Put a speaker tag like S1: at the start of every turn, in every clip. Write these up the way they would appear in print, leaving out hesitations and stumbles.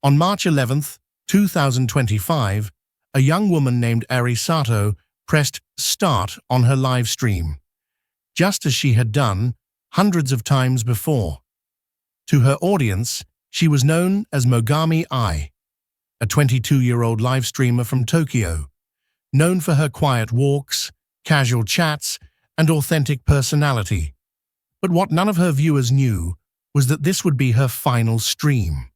S1: On March 11, 2025, a young woman named Airi Sato pressed start on her live stream, just as she had done hundreds of times before. To her audience, she was known as Mogami Ai, a 22-year-old live streamer from Tokyo, known for her quiet walks, casual chats, and authentic personality. But what none of her viewers knew was that this would be her final stream.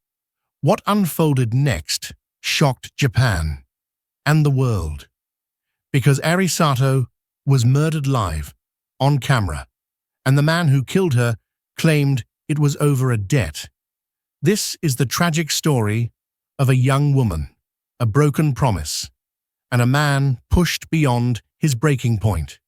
S1: What unfolded next shocked Japan and the world, because Airi Sato was murdered live, on camera, and the man who killed her claimed it was over a debt. This is the tragic story of a young woman, a broken promise, and a man pushed beyond his breaking point.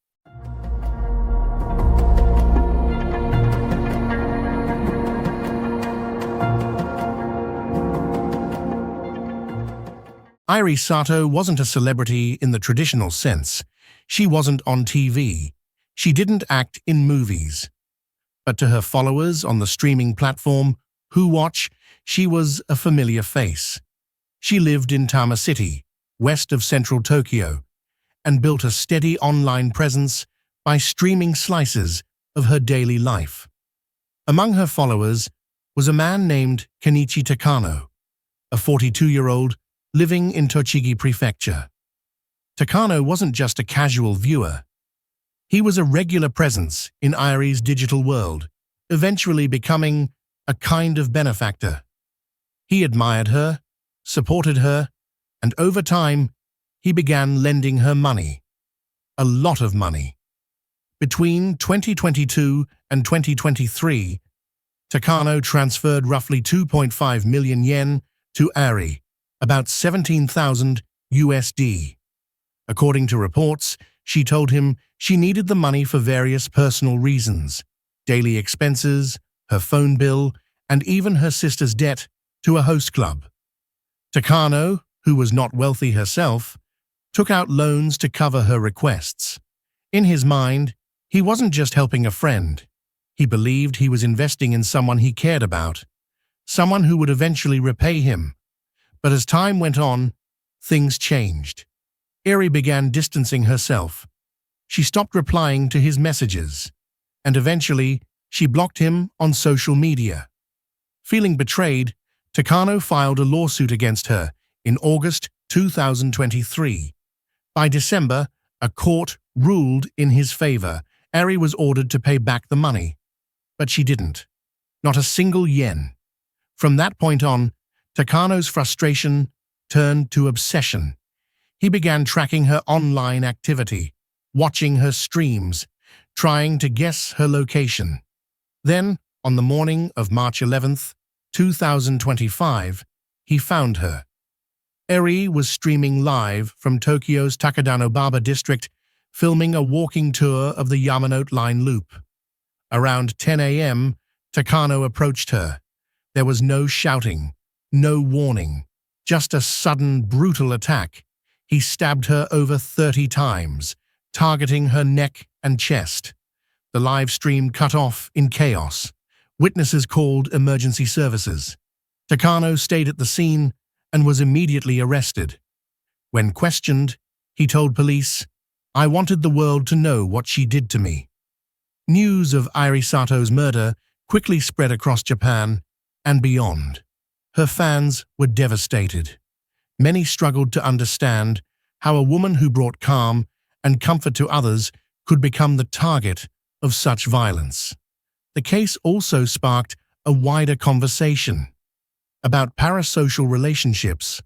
S1: Airi Sato wasn't a celebrity in the traditional sense. She wasn't on TV. She didn't act in movies. But to her followers on the streaming platform Who Watch, she was a familiar face. She lived in Tama City, west of central Tokyo, and built a steady online presence by streaming slices of her daily life. Among her followers was a man named Kenichi Takano, a 42-year-old living in Tochigi Prefecture. Takano wasn't just a casual viewer. He was a regular presence in Airi's digital world, eventually becoming a kind of benefactor. He admired her, supported her, and over time, he began lending her money. A lot of money. Between 2022 and 2023, Takano transferred roughly 2.5 million yen to Airi, about 17,000 USD. According to reports, she told him she needed the money for various personal reasons, daily expenses, her phone bill, and even her sister's debt to a host club. Takano, who was not wealthy herself, took out loans to cover her requests. In his mind, he wasn't just helping a friend. He believed he was investing in someone he cared about, someone who would eventually repay him. But as time went on, things changed. Airi began distancing herself. She stopped replying to his messages, and eventually she blocked him on social media. Feeling betrayed, Takano filed a lawsuit against her in August 2023. By December, a court ruled in his favor. Airi was ordered to pay back the money, but she didn't. Not a single yen. From that point on, Takano's frustration turned to obsession. He began tracking her online activity, watching her streams, trying to guess her location. Then, on the morning of March 11th, 2025, he found her. Airi was streaming live from Tokyo's Takadanobaba district, filming a walking tour of the Yamanote Line loop. Around 10 a.m., Takano approached her. There was no shouting, no warning, just a sudden, brutal attack. He stabbed her over 30 times, targeting her neck and chest. The live stream cut off in chaos. Witnesses called emergency services. Takano stayed at the scene and was immediately arrested. When questioned, he told police, "I wanted the world to know what she did to me." News of Airi Sato's murder quickly spread across Japan and beyond. Her fans were devastated. Many struggled to understand how a woman who brought calm and comfort to others could become the target of such violence. The case also sparked a wider conversation about parasocial relationships,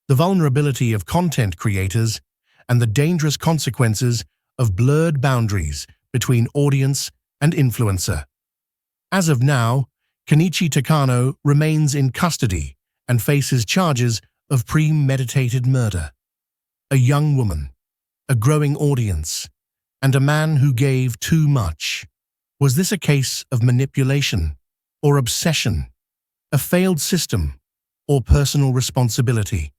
S1: the vulnerability of content creators, and the dangerous consequences of blurred boundaries between audience and influencer. As of now, Kenichi Takano remains in custody and faces charges of premeditated murder. A young woman, a growing audience, and a man who gave too much. Was this a case of manipulation or obsession, a failed system or personal responsibility?